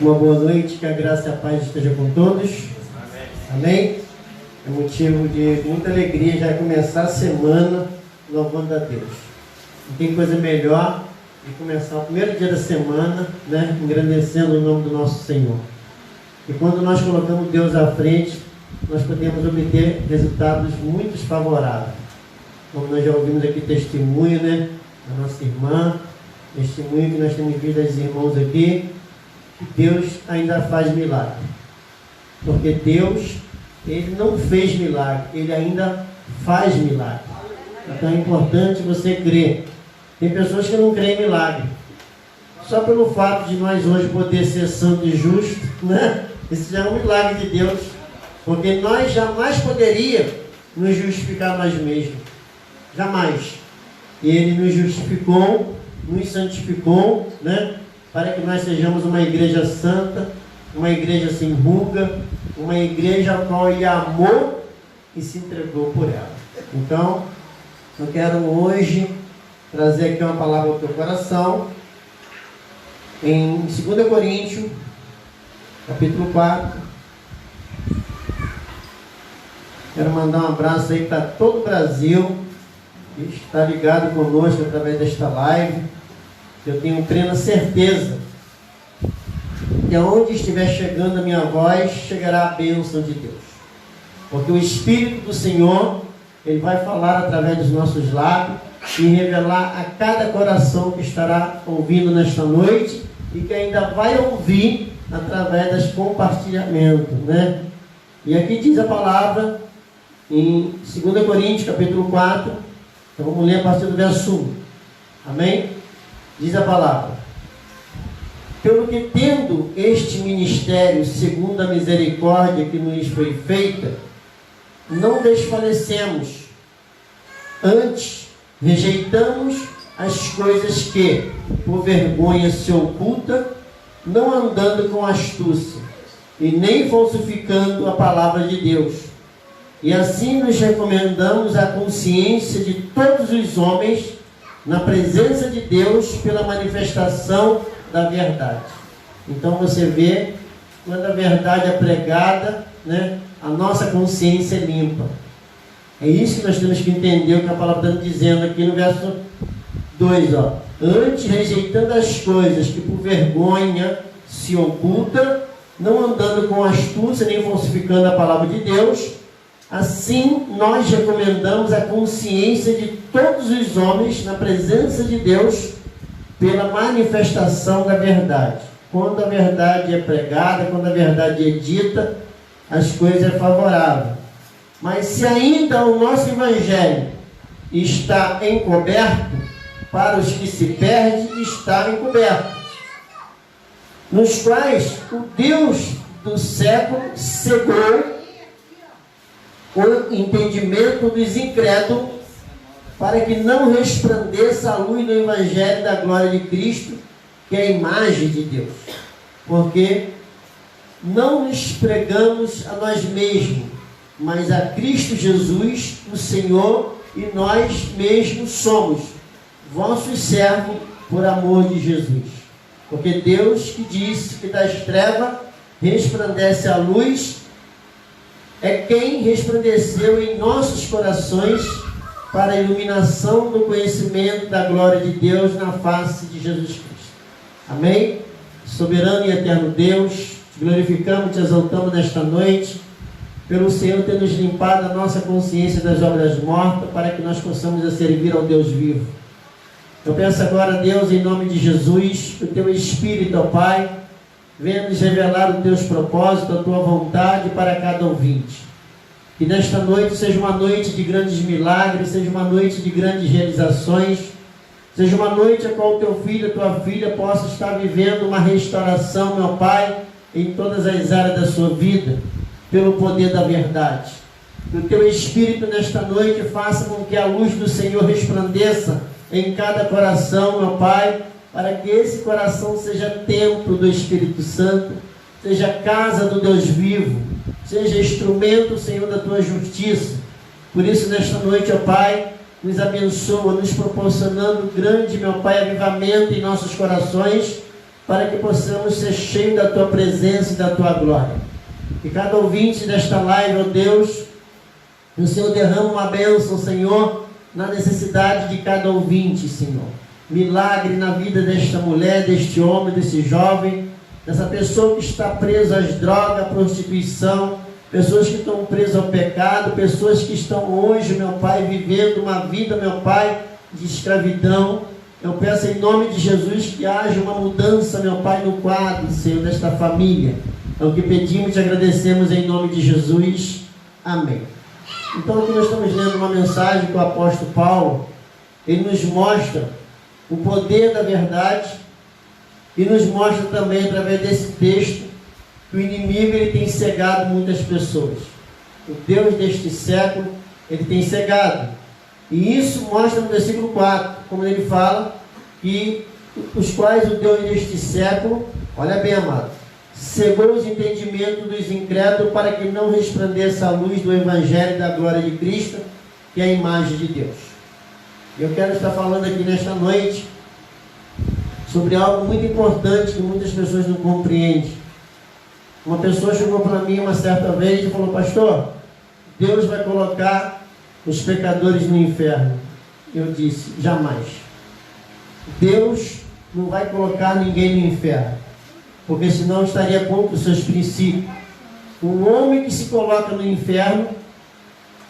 Uma boa noite, que a graça e a paz esteja com todos. Amém? É motivo de muita alegria já começar a semana louvando a Deus. Não tem coisa melhor de começar o primeiro dia da semana, né, engrandecendo o nome do nosso Senhor. E quando nós colocamos Deus à frente, nós podemos obter resultados muito favoráveis. Como nós já ouvimos aqui testemunho, né, da nossa irmã, testemunho que nós temos visto das irmãos aqui, que Deus ainda faz milagre. Porque Deus, Ele não fez milagre, Ele ainda faz milagre. Então é importante você crer. Tem pessoas que não creem em milagre. Só pelo fato de nós hoje poder ser santo e justo, né? Isso já é um milagre de Deus. Porque nós jamais poderíamos nos justificar nós mesmos. Jamais. E Ele nos justificou, nos santificou, né? Para que nós sejamos uma igreja santa, uma igreja sem ruga, uma igreja a qual Ele amou e se entregou por ela. Então, eu quero hoje trazer aqui uma palavra ao teu coração, em 2 Coríntios, capítulo 4. Quero mandar um abraço aí para todo o Brasil, que está ligado conosco através desta live. Eu tenho plena certeza que aonde estiver chegando a minha voz, chegará a bênção de Deus. Porque o Espírito do Senhor, Ele vai falar através dos nossos lábios e revelar a cada coração que estará ouvindo nesta noite e que ainda vai ouvir através dos compartilhamentos, né? E aqui diz a palavra em 2 Coríntios, capítulo 4, então vamos ler a partir do verso 1. Amém? Diz a palavra: pelo que tendo este ministério segundo a misericórdia que nos foi feita, não desfalecemos, antes rejeitamos as coisas que por vergonha se oculta, não andando com astúcia e nem falsificando a palavra de Deus. E assim nos recomendamos a consciência de todos os homens na presença de Deus pela manifestação da verdade. Então você vê, quando a verdade é pregada, né, a nossa consciência é limpa. É isso que nós temos que entender o que a palavra está dizendo aqui no verso 2. Ó. Antes rejeitando as coisas que por vergonha se oculta, não andando com astúcia nem falsificando a palavra de Deus, assim nós recomendamos a consciência de todos os homens na presença de Deus pela manifestação da verdade. Quando a verdade é pregada, quando a verdade é dita, as coisas é favorável. Mas se ainda o nosso evangelho está encoberto, para os que se perdem está encoberto, nos quais o Deus do século cegou o entendimento dos incrédulos, para que não resplandeça a luz do Evangelho da glória de Cristo, que é a imagem de Deus. Porque não nos pregamos a nós mesmos, mas a Cristo Jesus, o Senhor, e nós mesmos somos vossos servos por amor de Jesus. Porque Deus que disse que das trevas resplandece a luz, é quem resplandeceu em nossos corações para a iluminação do conhecimento da glória de Deus na face de Jesus Cristo. Amém? Soberano e eterno Deus, te glorificamos, te exaltamos nesta noite, pelo Senhor ter nos limpado a nossa consciência das obras mortas, para que nós possamos servir ao Deus vivo. Eu peço agora, Deus, em nome de Jesus, que o teu Espírito, ó Pai, venha nos revelar os teus propósitos, a tua vontade para cada ouvinte. Que nesta noite seja uma noite de grandes milagres, seja uma noite de grandes realizações, seja uma noite a qual o teu filho, a tua filha possa estar vivendo uma restauração, meu Pai, em todas as áreas da sua vida, pelo poder da verdade. Que o teu Espírito nesta noite faça com que a luz do Senhor resplandeça em cada coração, meu Pai, para que esse coração seja templo do Espírito Santo, seja casa do Deus vivo, seja instrumento, Senhor, da tua justiça. Por isso, nesta noite, ó Pai, nos abençoa, nos proporcionando grande, meu Pai, avivamento em nossos corações, para que possamos ser cheios da Tua presença e da Tua glória. E cada ouvinte desta live, ó Deus, o Senhor derrama uma bênção, Senhor, na necessidade de cada ouvinte, Senhor. Milagre na vida desta mulher, deste homem, desse jovem, dessa pessoa que está presa às drogas, à prostituição, pessoas que estão presas ao pecado, pessoas que estão hoje, meu Pai, vivendo uma vida, meu Pai, de escravidão. Eu peço em nome de Jesus que haja uma mudança, meu Pai, no quadro, Senhor, desta família. É o que pedimos e agradecemos em nome de Jesus. Amém. Então aqui nós estamos lendo uma mensagem que o apóstolo Paulo, ele nos mostra o poder da verdade e nos mostra também, através desse texto, que o inimigo ele tem cegado muitas pessoas. O Deus deste século, ele tem cegado. E isso mostra no versículo 4, como ele fala, que os quais o Deus deste século, olha bem, amado, cegou os entendimentos dos incrédulos para que não resplandeça a luz do Evangelho da glória de Cristo, que é a imagem de Deus. Eu quero estar falando aqui nesta noite sobre algo muito importante que muitas pessoas não compreendem. Uma pessoa chegou para mim uma certa vez e falou: pastor, Deus vai colocar os pecadores no inferno. Eu disse: jamais. Deus não vai colocar ninguém no inferno, porque senão estaria contra os seus princípios. Um homem que se coloca no inferno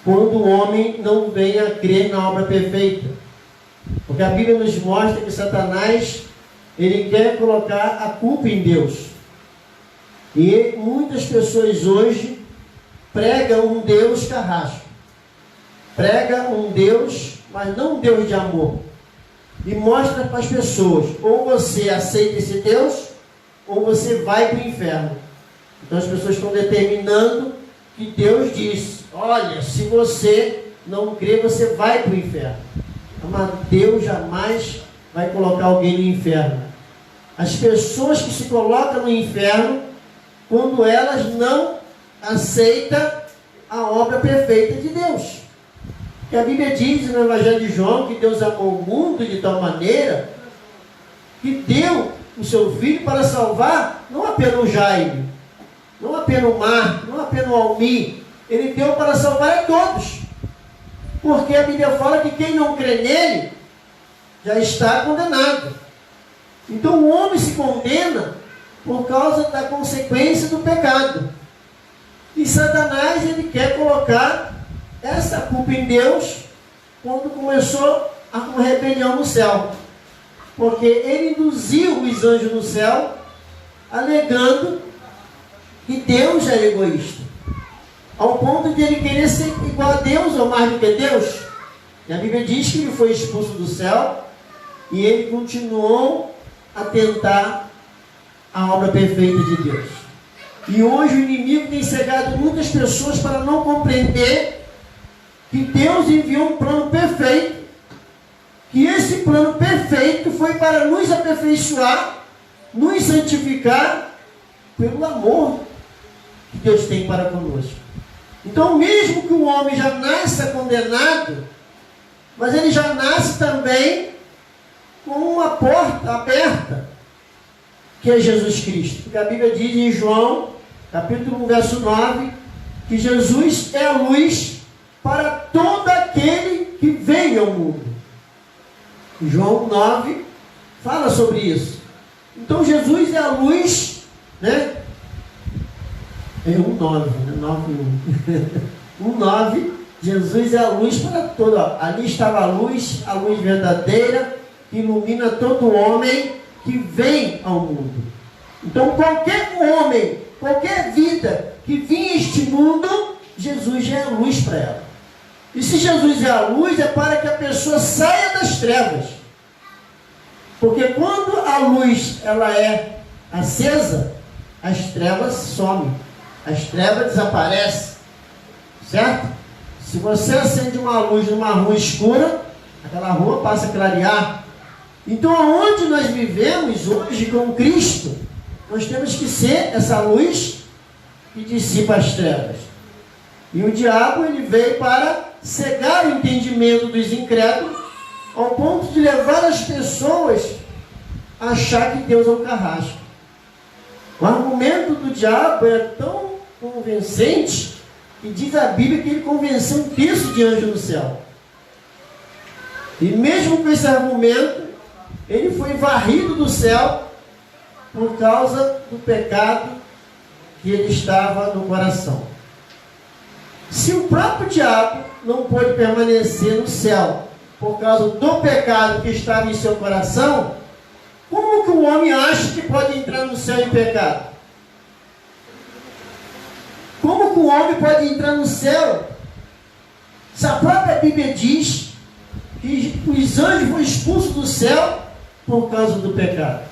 quando o homem não vem a crer na obra perfeita. Porque a Bíblia nos mostra que Satanás, ele quer colocar a culpa em Deus. E muitas pessoas hoje pregam um Deus carrasco. Prega um Deus, mas não um Deus de amor. E mostra para as pessoas: ou você aceita esse Deus, ou você vai para o inferno. Então as pessoas estão determinando que Deus diz: olha, se você não crê, você vai para o inferno. Mas Deus jamais vai colocar alguém no inferno. As pessoas que se colocam no inferno, quando elas não aceitam a obra perfeita de Deus. Que a Bíblia diz no Evangelho de João que Deus amou o mundo de tal maneira que deu o seu Filho para salvar não apenas o Jaime, não apenas o Mar, não apenas o Almir. Ele deu para salvar a todos. Porque a Bíblia fala que quem não crê nele já está condenado. Então o homem se condena por causa da consequência do pecado. E Satanás, ele quer colocar essa culpa em Deus quando começou uma rebelião no céu. Porque ele induziu os anjos no céu, alegando que Deus era egoísta, ao ponto de ele querer ser igual a Deus ou mais do que Deus. E a Bíblia diz que ele foi expulso do céu e ele continuou a tentar a obra perfeita de Deus. E hoje o inimigo tem cegado muitas pessoas para não compreender que Deus enviou um plano perfeito, que esse plano perfeito foi para nos aperfeiçoar, nos santificar pelo amor que Deus tem para conosco. Então, mesmo que o homem já nasça condenado, mas ele já nasce também com uma porta aberta, que é Jesus Cristo. Porque a Bíblia diz em João, capítulo 1, verso 9, que Jesus é a luz para todo aquele que vem ao mundo. João 9 fala sobre isso. Então Jesus é a luz, né? É 1,9, né? 9,1. 1,9, Jesus é a luz para todo. Ali estava a luz verdadeira, que ilumina todo homem que vem ao mundo. Então qualquer homem, qualquer vida que vinha a este mundo, Jesus já é a luz para ela. E se Jesus é a luz, é para que a pessoa saia das trevas. Porque quando a luz ela é acesa, as trevas somem, as trevas desaparecem, certo? Se você acende uma luz numa rua escura, aquela rua passa a clarear. Então, aonde nós vivemos hoje com Cristo, nós temos que ser essa luz que dissipa as trevas. E o diabo, ele veio para cegar o entendimento dos incrédulos, ao ponto de levar as pessoas achar que Deus é um carrasco. O argumento do diabo é tão convincente que diz a Bíblia que ele convenceu um terço de anjos no céu. E mesmo com esse argumento, ele foi varrido do céu por causa do pecado que ele estava no coração. Se o próprio diabo não pôde permanecer no céu por causa do pecado que estava em seu coração, como que o homem acha que pode entrar no céu em pecado? Como que o homem pode entrar no céu? Se a própria Bíblia diz que os anjos foram expulsos do céu por causa do pecado.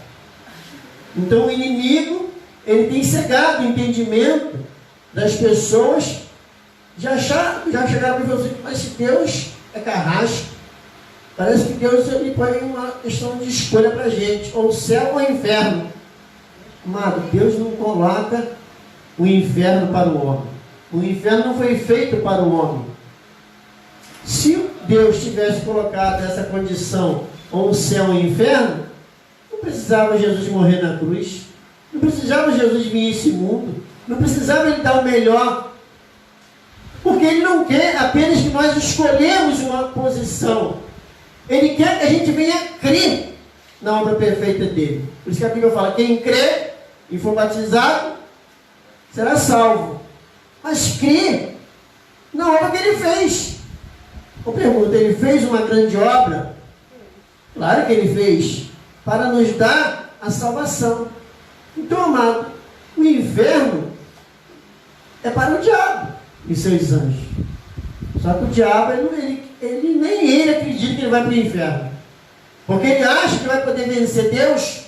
Então o inimigo, ele tem cegado o entendimento das pessoas, já chegaram para você, mas se Deus é carrasco, parece que Deus ele põe uma questão de escolha para a gente, ou céu ou inferno. Amado, Deus não coloca o inferno para o homem. O inferno não foi feito para o homem. Se Deus tivesse colocado essa condição, ou o céu ou o inferno, não precisava Jesus morrer na cruz, não precisava Jesus vir a esse mundo, não precisava Ele dar o melhor, porque Ele não quer apenas que nós escolhemos uma posição, Ele quer que a gente venha crer na obra perfeita dele. Por isso que a Bíblia fala, quem crê e for batizado, será salvo. Mas crê na obra que Ele fez. Eu pergunto, Ele fez uma grande obra? Claro que Ele fez, para nos dar a salvação. Então, amado, o inferno é para o diabo e seus anjos. Só que o diabo, nem ele acredita que ele vai para o inferno. Porque ele acha que vai poder vencer Deus.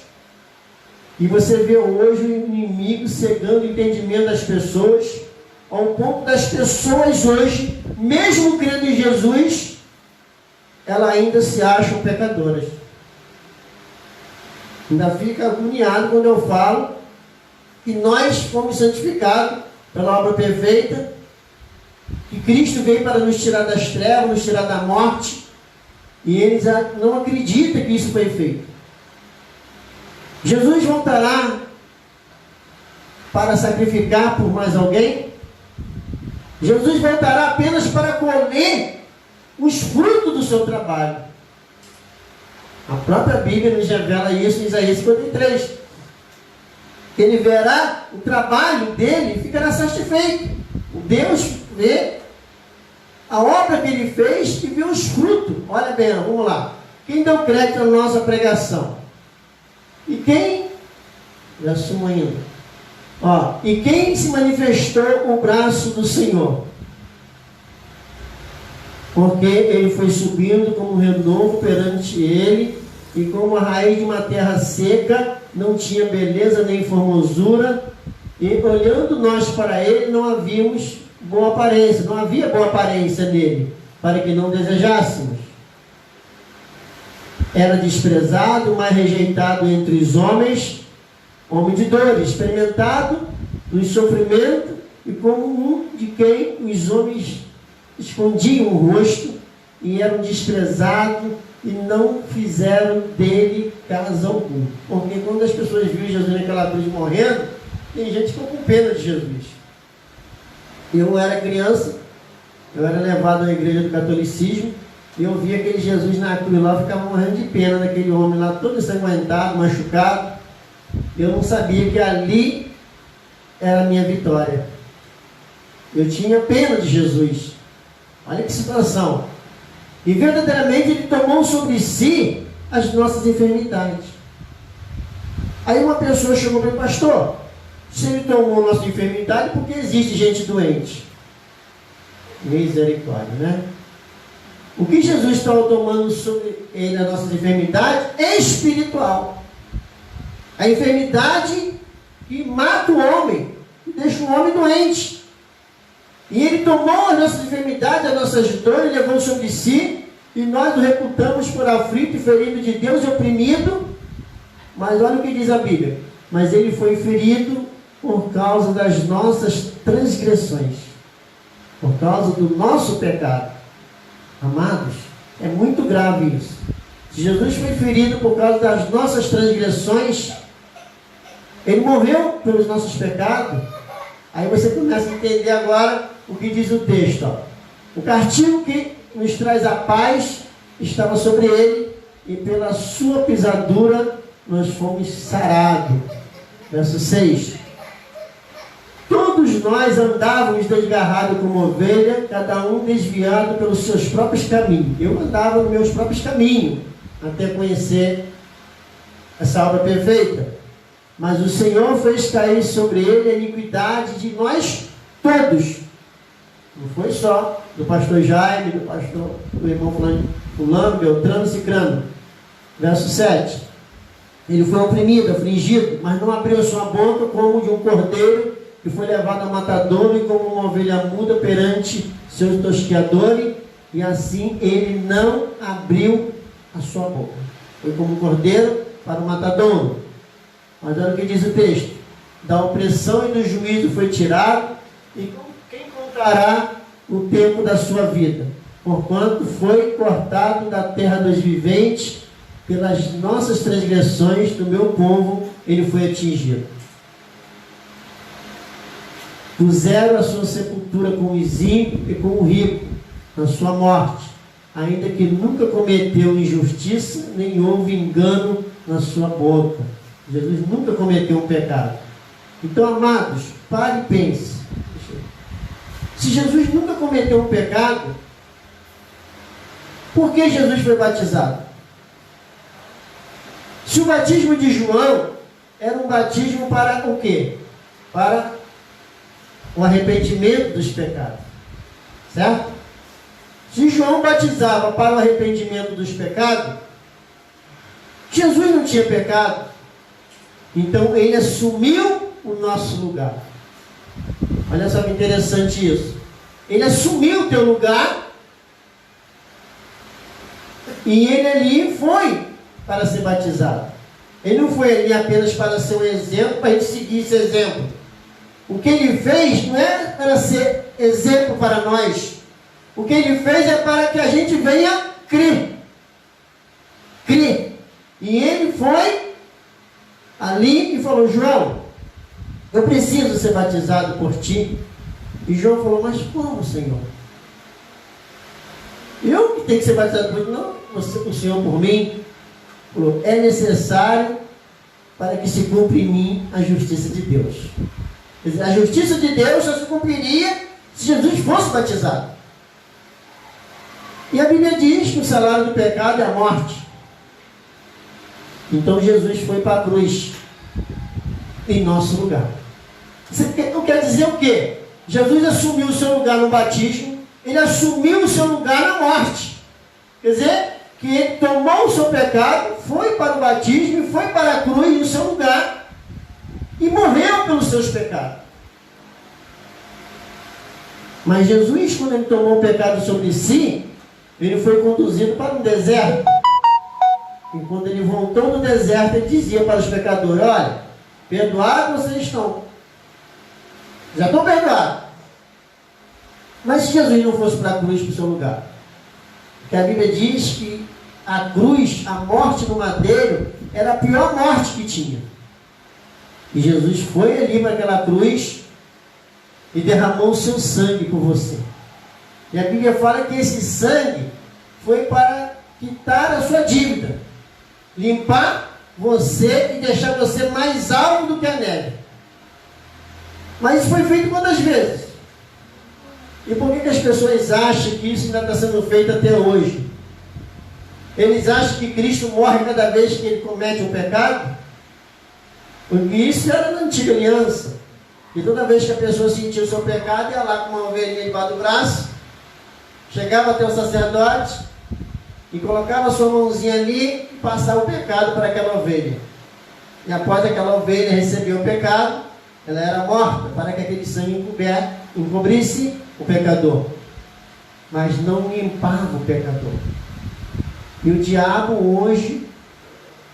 E você vê hoje o inimigo cegando o entendimento das pessoas, ao ponto das pessoas hoje, mesmo crendo em Jesus, elas ainda se acham pecadoras. Ainda fica agoniado quando eu falo que nós fomos santificados pela obra perfeita, que Cristo veio para nos tirar das trevas, nos tirar da morte, e eles não acreditam que isso foi feito. Jesus voltará para sacrificar por mais alguém? Jesus voltará apenas para colher os frutos do seu trabalho. A própria Bíblia nos revela isso em Isaías 53. Ele verá o trabalho dele e ficará satisfeito. Deus vê a obra que ele fez e vê os frutos. Olha bem, vamos lá. Quem deu crédito à nossa pregação? E quem? Já sumo ainda. E quem se manifestou o braço do Senhor? Porque ele foi subindo como um renovo perante ele, e como a raiz de uma terra seca, não tinha beleza nem formosura, e olhando nós para ele, não havíamos boa aparência, não havia boa aparência nele, para que não desejássemos. Era desprezado, mas rejeitado entre os homens, homem de dores, experimentado no sofrimento, e como um de quem os homens escondiam o rosto, e eram desprezados, e não fizeram dele caso algum. Porque quando as pessoas viram Jesus naquela cruz morrendo, tem gente que ficou com pena de Jesus. Eu era criança, eu era levado à igreja do catolicismo, e eu via aquele Jesus na cruz lá, eu ficava morrendo de pena daquele homem lá, todo ensanguentado, machucado. Eu não sabia que ali era a minha vitória. Eu tinha pena de Jesus. Olha que situação. E verdadeiramente ele tomou sobre si as nossas enfermidades. Aí uma pessoa chegou para mim, pastor, se ele tomou a nossa enfermidade, porque existe gente doente? Misericórdia, né? O que Jesus estava tomando sobre ele as nossas enfermidades é espiritual. A enfermidade que mata o homem, que deixa o homem doente. E ele tomou as nossas enfermidades, as nossas dores, levou sobre si, e nós o reputamos por aflito e ferido de Deus e oprimido. Mas olha o que diz a Bíblia. Mas ele foi ferido por causa das nossas transgressões, por causa do nosso pecado. Amados, é muito grave isso. Se Jesus foi ferido por causa das nossas transgressões, Ele morreu pelos nossos pecados. Aí você começa a entender agora o que diz o texto. Ó. O castigo que nos traz a paz estava sobre Ele, e pela sua pisadura nós fomos sarados. Verso 6. Todos nós andávamos desgarrados como ovelha, cada um desviado pelos seus próprios caminhos. Eu andava nos meus próprios caminhos, até conhecer essa obra perfeita. Mas o Senhor fez cair sobre ele a iniquidade de nós todos. Não foi só do pastor Jaime, do irmão fulano, Beltrano, Cicrano. Verso 7. Ele foi oprimido, afligido, mas não abriu a sua boca como de um cordeiro que foi levado ao matadouro, e como uma ovelha muda perante seus tosqueadores, e assim ele não abriu a sua boca. Foi como um cordeiro para o matadouro. Mas olha o que diz o texto: da opressão e do juízo foi tirado, e quem contará o tempo da sua vida? Porquanto foi cortado da terra dos viventes, pelas nossas transgressões do meu povo ele foi atingido. Puseram a sua sepultura com os ímpios e com o rico, na sua morte, ainda que nunca cometeu injustiça, nem houve engano na sua boca. Jesus nunca cometeu um pecado. Então, amados, pare e pense. Se Jesus nunca cometeu um pecado, por que Jesus foi batizado? Se o batismo de João era um batismo para o quê? Para o arrependimento dos pecados. Certo? Se João batizava para o arrependimento dos pecados, Jesus não tinha pecado. Então ele assumiu o nosso lugar. Olha só que interessante isso. Ele assumiu o teu lugar, e ele ali foi para ser batizado. Ele não foi ali apenas para ser um exemplo, para a gente seguir esse exemplo. O que ele fez não é para ser exemplo para nós. O que ele fez é para que a gente venha crer. Crer. E ele foi ali e falou: João, eu preciso ser batizado por ti. E João falou: mas como, Senhor? Eu que tenho que ser batizado por ti? Não, o Senhor por mim. Falou: é necessário para que se cumpra em mim a justiça de Deus. Quer dizer, a justiça de Deus só se cumpriria se Jesus fosse batizado. E a Bíblia diz que o salário do pecado é a morte. Então Jesus foi para a cruz em nosso lugar. Não quer dizer o quê? Jesus assumiu o seu lugar no batismo, ele assumiu o seu lugar na morte. Quer dizer, que ele tomou o seu pecado, foi para o batismo, foi para a cruz no seu lugar e morreu pelos seus pecados. Mas Jesus, quando ele tomou o pecado sobre si, ele foi conduzido para um deserto. E quando ele voltou do deserto, ele dizia para os pecadores: olha, perdoados vocês estão. Já estão perdoados. Mas se Jesus não fosse para a cruz, para o seu lugar? Porque a Bíblia diz que a cruz, a morte no madeiro, era a pior morte que tinha. E Jesus foi ali para aquela cruz e derramou o seu sangue por você. E a Bíblia fala que esse sangue foi para quitar a sua dívida, limpar você e deixar você mais alto do que a neve. Mas isso foi feito quantas vezes? E por que as pessoas acham que isso ainda está sendo feito até hoje? Eles acham que Cristo morre cada vez que ele comete um pecado? Porque isso era na antiga aliança. E toda vez que a pessoa sentia o seu pecado, ia lá com uma ovelhinha debaixo do braço, chegava até o sacerdote e colocava a sua mãozinha ali e passava o pecado para aquela ovelha. E após aquela ovelha receber o pecado, ela era morta, para que aquele sangue encobrisse o pecador. Mas não limpava o pecador. E o diabo hoje,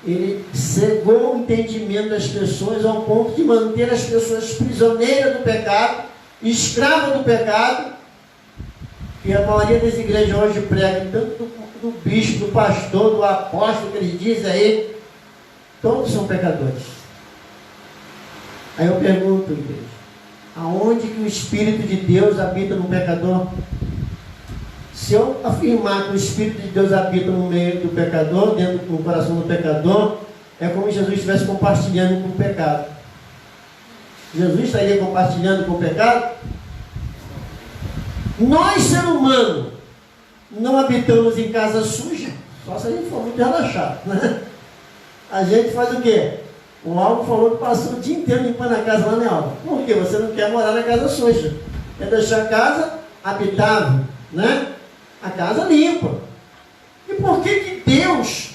ele cegou o entendimento das pessoas ao ponto de manter as pessoas prisioneiras do pecado, escravas do pecado. E a maioria das igrejas hoje prega tanto do bispo, do pastor, do apóstolo, que eles dizem aí, todos são pecadores. Aí eu pergunto, igreja, aonde que o Espírito de Deus habita no pecador? Se eu afirmar que o Espírito de Deus habita no meio do pecador, dentro do coração do pecador, é como se Jesus estivesse compartilhando com o pecado. Jesus estaria compartilhando com o pecado? Nós, ser humano, não habitamos em casa suja, só se a gente for muito relaxado, né? A gente faz o quê? O Alvo falou que passou o dia inteiro limpando a casa lá, né, Alvo? Por quê? Você não quer morar na casa suja. Quer deixar a casa habitável, né? A casa limpa. E por que Deus,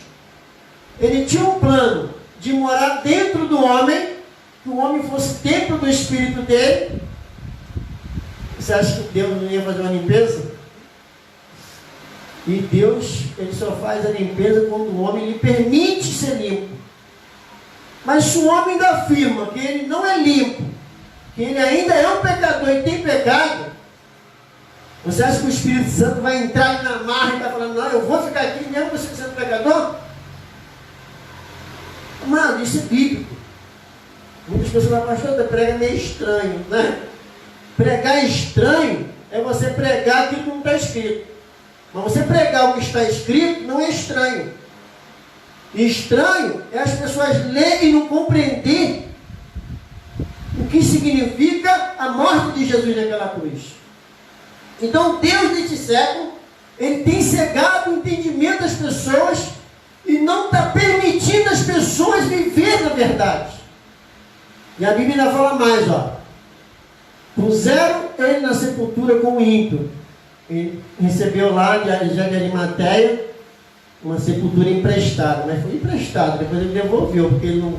ele tinha um plano de morar dentro do homem, que o homem fosse templo do Espírito dele? Você acha que Deus não ia fazer uma limpeza? E Deus, ele só faz a limpeza quando o homem lhe permite ser limpo. Mas se o homem ainda afirma que ele não é limpo, que ele ainda é um pecador e tem pecado, você acha que o Espírito Santo vai entrar na marra e vai falando, não, eu vou ficar aqui mesmo você sendo pecador? Mano, isso é bíblico. Muitas pessoas falam, pastor, prega meio estranho, né? Pregar estranho é você pregar aquilo que não está escrito. Mas você pregar o que está escrito não é estranho. Estranho é as pessoas lerem e não compreender o que significa a morte de Jesus naquela cruz. Então Deus neste século, ele tem cegado o entendimento das pessoas e não está permitindo as pessoas viver na verdade. E a Bíblia ainda fala mais, ó. Puseram ele na sepultura com o ímpio. Ele recebeu lá de Arimateia uma sepultura emprestada, mas foi emprestado, depois ele devolveu, porque ele não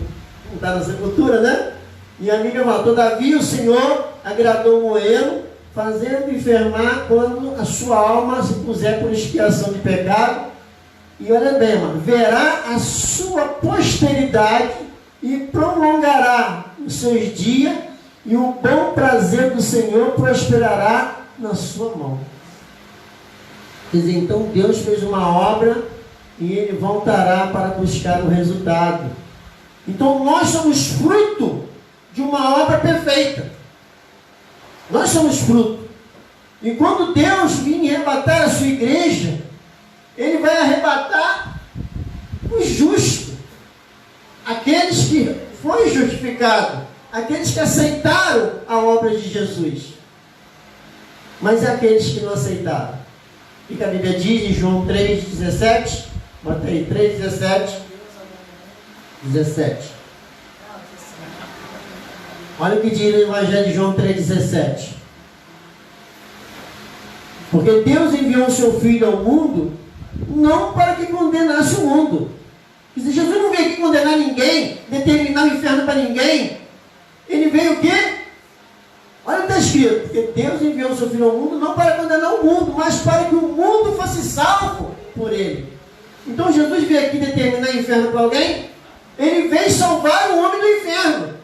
está na sepultura, né? E a Bíblia fala, todavia o Senhor agradou Moelo, fazendo enfermar quando a sua alma se puser por expiação de pecado. E olha bem, mano, verá a sua posteridade e prolongará os seus dias, e o bom prazer do Senhor prosperará na sua mão. Quer dizer, então Deus fez uma obra e ele voltará para buscar o resultado. Então nós somos fruto de uma obra perfeita. Nós somos fruto. E quando Deus vir arrebatar a sua igreja, ele vai arrebatar os justos, aqueles que foram justificados, aqueles que aceitaram a obra de Jesus. Mas é aqueles que não aceitaram. O que a Bíblia diz em João 3,17? Bota aí, 3,17. 17. Olha o que diz no Evangelho de João 3,17. Porque Deus enviou o seu Filho ao mundo, não para que condenasse o mundo. Jesus não veio aqui condenar ninguém, determinar o inferno para ninguém. Ele veio o quê? Olha o que está escrito. Porque Deus enviou o seu Filho ao mundo, não para condenar o mundo, mas para que o mundo fosse salvo por ele. Então Jesus veio aqui determinar o inferno para alguém? Ele veio salvar o homem do inferno.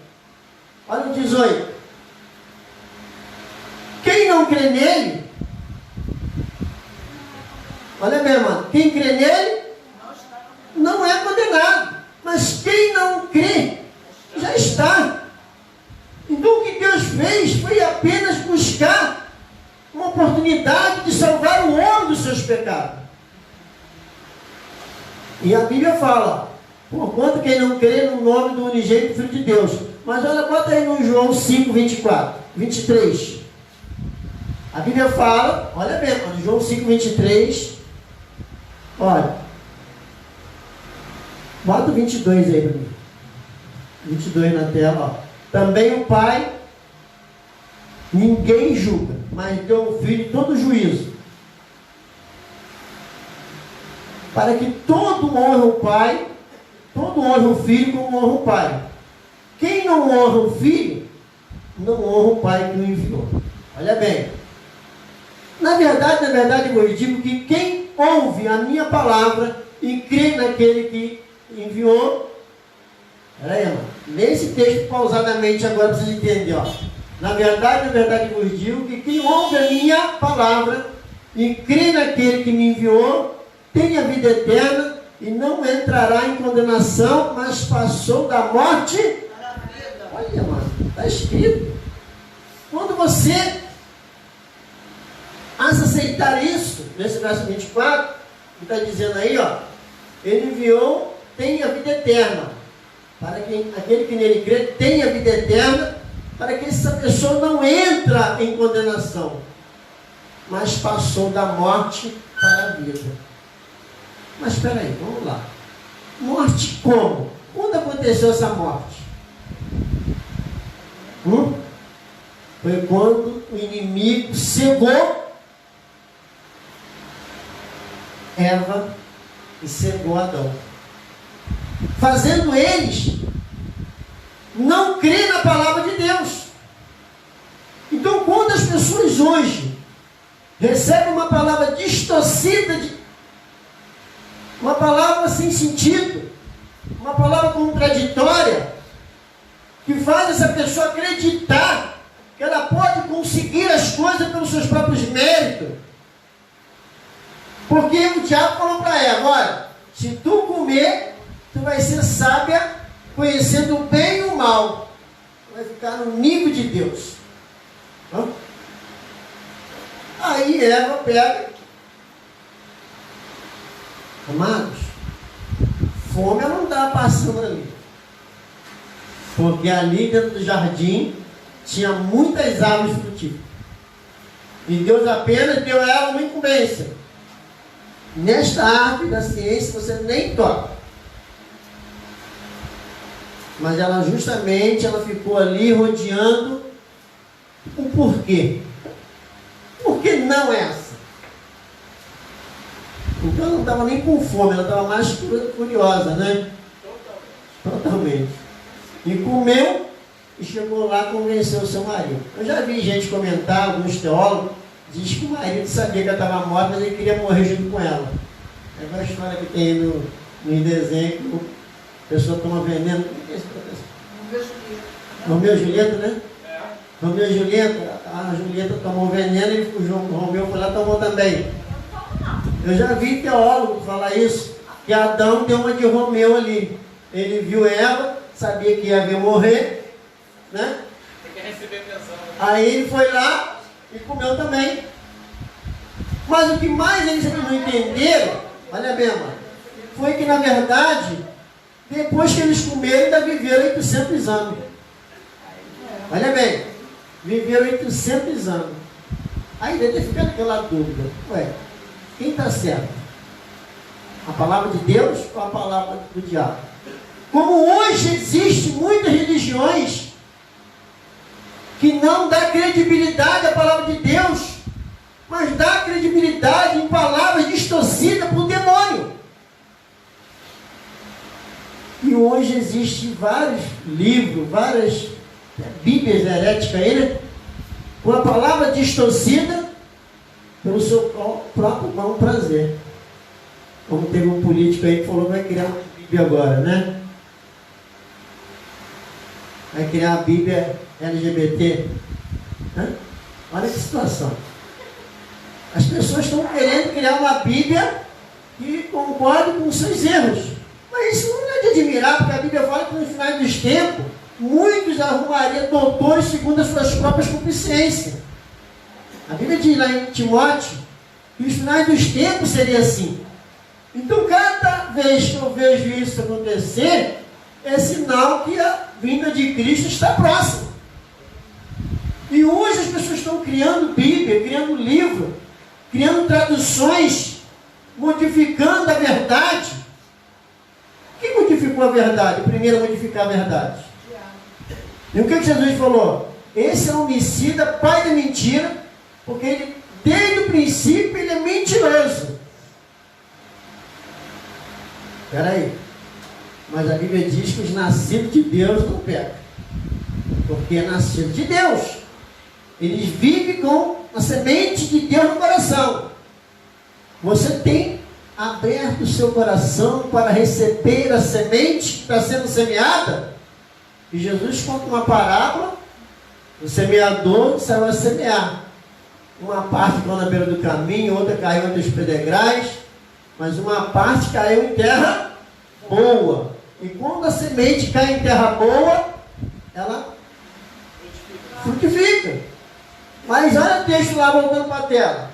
Olha o 18. Quem não crê nele, olha bem, mano, quem crê nele não é condenado, mas quem não crê já está. Então o que Deus fez foi apenas buscar uma oportunidade de salvar o homem dos seus pecados. E a Bíblia fala, porquanto quem não crê no nome do unigênito Filho de Deus. Mas olha, bota aí no João 5, 24, 23. A Bíblia fala, olha bem, João 5, 23. Olha. Bota o 22 aí para mim. 22 na tela, ó. Também o Pai ninguém julga, mas deu ao Filho todo juízo, para que todo honre o Pai, todo honre o Filho como honra o Pai. Quem não honra o Filho, não honra o Pai que o enviou. Olha bem. Na verdade, eu digo que quem ouve a minha palavra e crê naquele que enviou. Peraí, mano. Lê esse texto pausadamente agora para vocês entenderem. Ó. Na verdade, eu vos digo que quem ouve a minha palavra e crê naquele que me enviou, tem a vida eterna e não entrará em condenação, mas passou da morte para a vida. Olha, mano, está escrito. Quando você aceitar isso, nesse verso 24, que está dizendo aí, ó, ele enviou, tem a vida eterna, para que aquele que nele crê tenha a vida eterna, para que essa pessoa não entra em condenação, mas passou da morte para a vida. Mas espera aí, vamos lá. Morte como? Quando aconteceu essa morte? Foi quando o inimigo cegou Eva e cegou Adão, fazendo eles não crer na palavra de Deus. Então, quando as pessoas hoje recebem uma palavra distorcida, uma palavra sem sentido, uma palavra contraditória, que faz essa pessoa acreditar que ela pode conseguir as coisas pelos seus próprios méritos, porque o diabo falou para ela: olha, se tu comer, tu vai ser sábia, conhecendo o bem e o mal. Tu vai ficar no nível de Deus. Aí Eva pega. Amados, fome ela não estava passando ali. Porque ali dentro do jardim tinha muitas árvores frutíferas. E Deus apenas deu a ela uma incumbência: nesta árvore da ciência você nem toca. Mas ela justamente ficou ali rodeando o porquê. Por que não essa? Então ela não estava nem com fome, ela estava mais curiosa, né? Totalmente. E comeu e chegou lá e convenceu o seu marido. Eu já vi gente comentar, alguns teólogos, diz que o marido sabia que ela estava morta, mas ele queria morrer junto com ela. É uma história que tem no desenho, que a pessoa toma veneno. O que é esse processo? Romeu e Julieta, né? Romeu e Julieta, a Julieta tomou veneno e o Romeu foi lá e tomou também. Eu já vi teólogo falar isso, que Adão deu uma de Romeu ali. Ele viu Eva, sabia que ia morrer, né? Tem que receber pensão. Aí ele foi lá e comeu também. Mas o que mais eles não entenderam, olha bem, mano, foi que na verdade, depois que eles comeram, ainda viveram 800 anos. Olha bem, viveram 800 anos. Aí deve ficar aquela dúvida: ué, quem está certo? A palavra de Deus ou a palavra do diabo? Como hoje existem muitas religiões que não dá credibilidade à palavra de Deus, mas dá credibilidade em palavras distorcidas para o demônio. E hoje existem vários livros, várias bíblias heréticas aí, né? Com a palavra distorcida pelo seu próprio bom prazer. Como teve um político aí que falou que vai criar uma Bíblia agora, né? Vai criar a Bíblia LGBT. Olha que situação. As pessoas estão querendo criar uma Bíblia que concorde com os seus erros. Mas isso não é de admirar, porque a Bíblia fala que no final dos tempos, muitos arrumariam doutores segundo as suas próprias concupiscências. A Bíblia diz lá em Timóteo que os finais dos tempos seria assim. Então, cada vez que eu vejo isso acontecer, é sinal que a vinda de Cristo está próxima. E hoje as pessoas estão criando Bíblia, criando livro, criando traduções, modificando a verdade. Quem modificou a verdade? Primeiro modificar a verdade. E o que Jesus falou? Esse é um homicida, pai da mentira, porque ele, desde o princípio, ele é mentiroso. Espera aí. Mas a Bíblia diz que os nascidos de Deus não pecam. Porque é nascido de Deus. Eles vivem com a semente de Deus no coração. Você tem aberto o seu coração para receber a semente que está sendo semeada? E Jesus conta uma parábola. O semeador saiu a semear. Uma parte ficou na beira do caminho, outra caiu entre os pedregais. mas uma parte caiu em terra boa. E quando a semente cai em terra boa, ela frutifica. Mas olha o texto lá, voltando para a tela.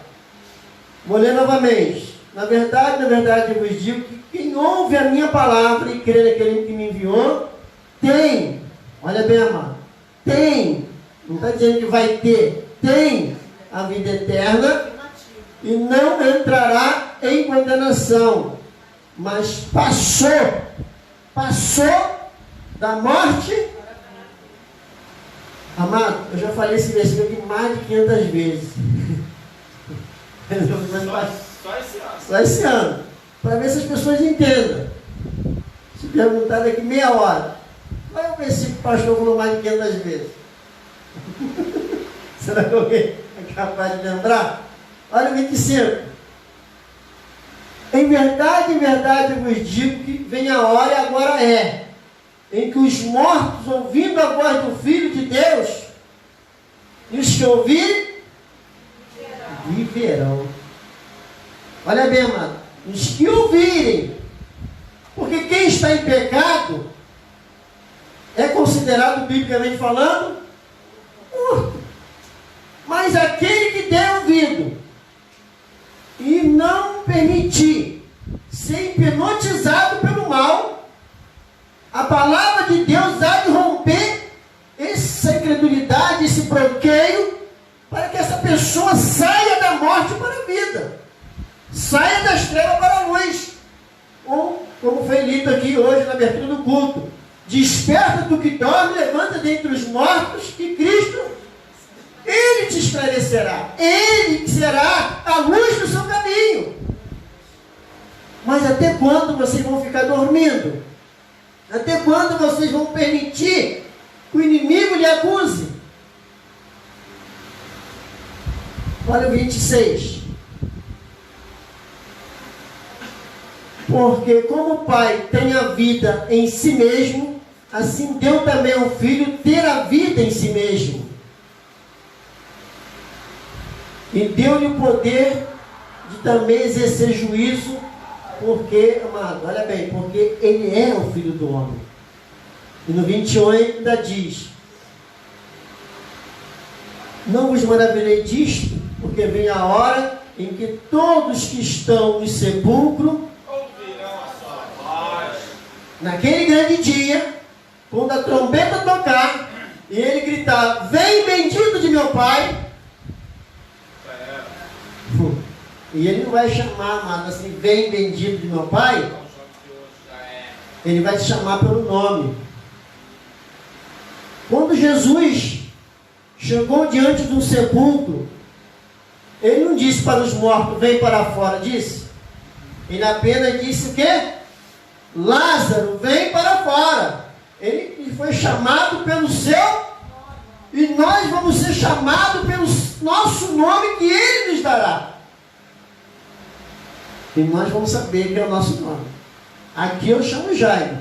Vou ler novamente. Na verdade, eu vos digo que quem ouve a minha palavra e crê naquele que me enviou, tem, olha bem, amado, tem, não está dizendo que vai ter, tem a vida eterna e não entrará em condenação, mas passou da morte. Amado, eu já falei esse versículo aqui mais de 500 vezes. Só esse ano. Para ver se as pessoas entendam. Se perguntar daqui meia hora, qual é o versículo que o pastor falou mais de 500 vezes? Será que alguém é capaz de lembrar? Olha o 25. Em verdade, eu vos digo que vem a hora, e agora é, em que os mortos, ouvindo a voz do Filho de Deus, e os que ouvirem, viverão. Olha bem, amado, os que ouvirem, porque quem está em pecado é considerado, biblicamente falando, morto. Mas aquele que der ouvido e não permitir ser hipnotizado pelo mal, a palavra de Deus há de romper essa incredulidade, esse bloqueio, para que essa pessoa saia da morte para a vida, saia das trevas para a luz. Ou, como foi lido aqui hoje na abertura do culto, desperta do que dorme, levanta dentre os mortos, que Cristo, Ele te esclarecerá, Ele será a luz do seu caminho. Mas até quando vocês vão ficar dormindo? Até quando vocês vão permitir que o inimigo lhe acuse? Olha o 26. Porque como o Pai tem a vida em si mesmo, assim deu também ao Filho ter a vida em si mesmo. E deu-lhe o poder de também exercer juízo, porque, amado, olha bem, porque Ele é o Filho do Homem. E no 28 ainda diz: não vos maravilhei disto, porque vem a hora em que todos que estão no sepulcro ouvirão a sua voz. Naquele grande dia, quando a trombeta tocar, e ele gritar: vem, bendito de meu Pai. E ele não vai chamar, amado, assim, vem, bendito de meu Pai. Ele vai te chamar pelo nome. Quando Jesus chegou diante de um sepulcro, Ele não disse para os mortos: vem para fora, disse. Ele apenas disse o quê? Lázaro, vem para fora. Ele foi chamado pelo seu, e nós vamos ser chamados pelo nosso nome que Ele nos dará. E nós vamos saber que é o nosso nome. Aqui eu chamo Jairo.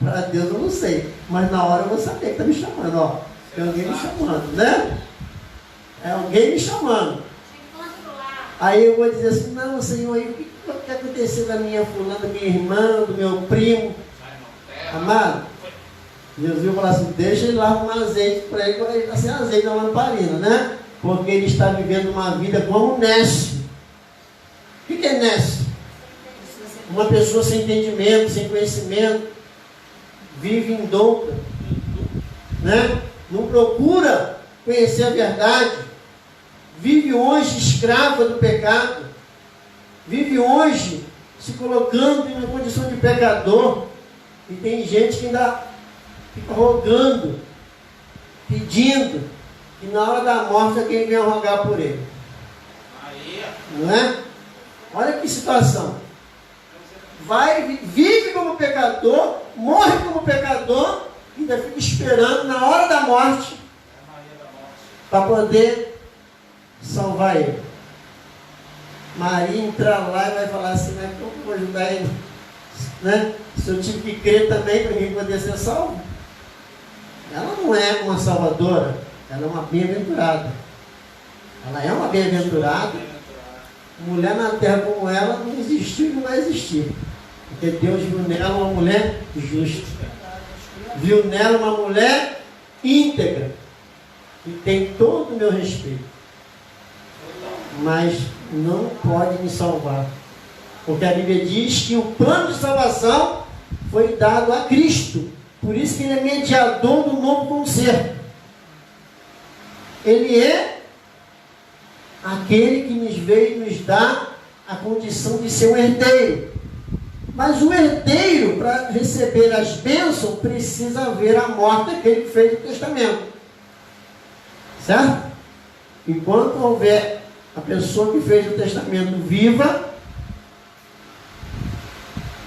Para Deus eu não sei. Mas na hora eu vou saber que está me chamando. Ó, tem alguém me chamando, né? É alguém me chamando. Aí eu vou dizer assim: não, Senhor, aí, o que vai acontecer da minha fulana, da minha irmã, do meu primo? Amado, Jesus vai falar assim: deixa ele lá arrumar azeite para ele, vai estar sem azeite na lamparina, né? Porque ele está vivendo uma vida como Nécio. O que é Nécio? Uma pessoa sem entendimento, sem conhecimento, vive em doutra, né? Não procura conhecer a verdade, vive hoje escrava do pecado, vive hoje se colocando em uma condição de pecador, e tem gente que ainda fica rogando, pedindo, e na hora da morte alguém vem rogar por ele. Não é? Olha que situação. Vive como pecador, morre como pecador, e ainda fica esperando na hora da morte para poder salvar ele. Maria entrar lá e vai falar assim: né, como eu vou ajudar ele? Né? Se eu tive que crer também para ele poder ser salvo. Ela não é uma salvadora, ela é uma bem-aventurada. Ela é uma bem-aventurada, mulher na terra como ela não existiu e não vai existir. Porque Deus viu nela uma mulher justa. Viu nela uma mulher íntegra. E tem todo o meu respeito. Mas não pode me salvar. Porque a Bíblia diz que o plano de salvação foi dado a Cristo. Por isso que Ele é mediador do novo concerto. Ele é aquele que nos veio nos dar a condição de ser um herdeiro. Mas o herdeiro, para receber as bênçãos, precisa haver a morte daquele que fez o testamento. Certo? Enquanto houver a pessoa que fez o testamento viva,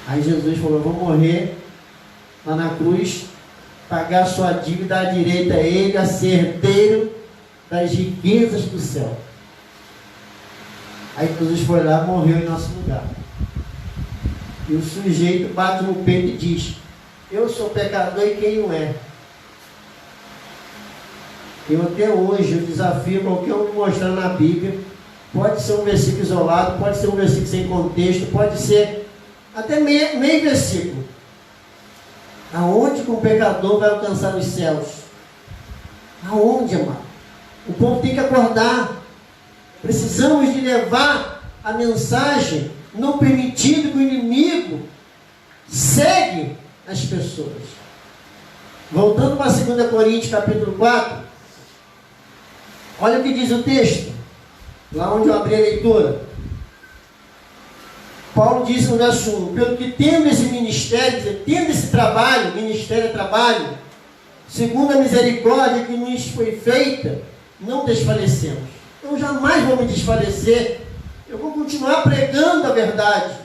aí Jesus falou: eu vou morrer lá na cruz, pagar a sua dívida, à direita a Ele, a ser herdeiro das riquezas do céu. Aí Jesus foi lá, morreu em nosso lugar. E o sujeito bate no peito e diz: eu sou pecador e quem não é? Eu até hoje eu desafio qualquer um me mostrar na Bíblia. Pode ser um versículo isolado, pode ser um versículo sem contexto, pode ser até meio versículo. Aonde que um pecador vai alcançar os céus? Aonde, amado? O povo tem que acordar. Precisamos de levar a mensagem, não permitindo que o inimigo segue as pessoas. Voltando para 2 Coríntios capítulo 4, olha o que diz o texto, lá onde eu abri a leitura. Paulo diz no verso 1: pelo que tendo esse ministério, tendo esse trabalho, ministério é trabalho, segundo a misericórdia que nos foi feita, não desfalecemos. Eu jamais vou me desfalecer. Eu vou continuar pregando a verdade.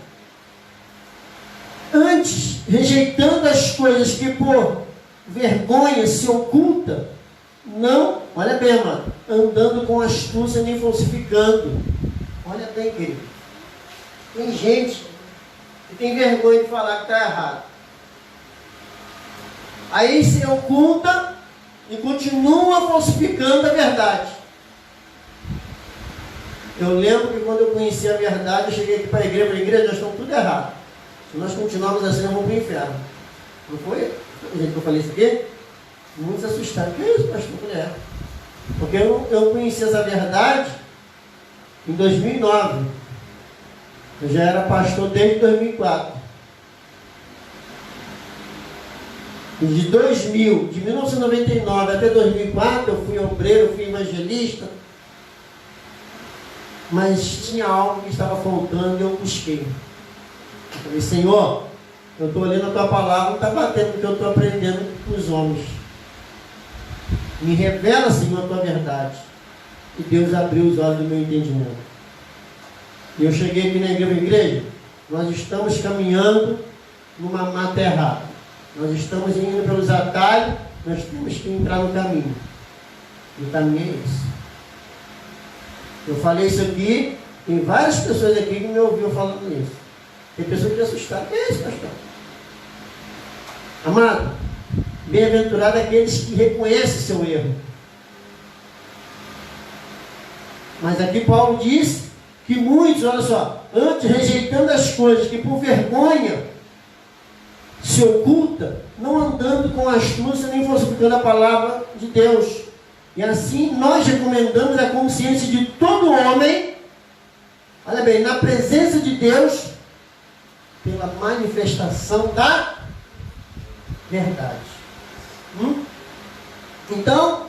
Antes, rejeitando as coisas que por vergonha se oculta, não, olha bem, amado, andando com astúcia nem falsificando. Olha bem, querido. Tem gente que tem vergonha de falar que está errado. Aí se oculta e continua falsificando a verdade. Eu lembro que quando eu conheci a verdade, eu cheguei aqui para a igreja e falei: igreja, nós estamos tudo errado. Se nós continuarmos assim, nós vamos para o inferno. Não foi? Gente, que eu falei isso aqui? Muitos assustaram. Que é isso, pastor? Eu falei: é. Porque eu conheci essa verdade em 2009. Eu já era pastor desde 2004. E de 1999 até 2004, eu fui obreiro, fui evangelista. Mas tinha algo que estava faltando e eu busquei. Eu falei: Senhor, eu estou lendo a tua palavra, não está batendo com o que eu estou aprendendo com os homens. Me revela, Senhor, a tua verdade. E Deus abriu os olhos do meu entendimento. E eu cheguei aqui na igreja, nós estamos caminhando numa mata errada. Nós estamos indo pelos atalhos, nós temos que entrar no caminho. E o caminho é esse. Eu falei isso aqui, tem várias pessoas aqui que me ouviram falando isso. Tem pessoas que me assustaram. Que é isso, pastor? Amado, bem-aventurado aqueles que reconhecem seu erro. Mas aqui Paulo diz que muitos, olha só, antes rejeitando as coisas que por vergonha se oculta, não andando com astúcia nem falsificando a palavra de Deus. E assim nós recomendamos a consciência de todo homem, olha bem, na presença de Deus, pela manifestação da verdade. Então,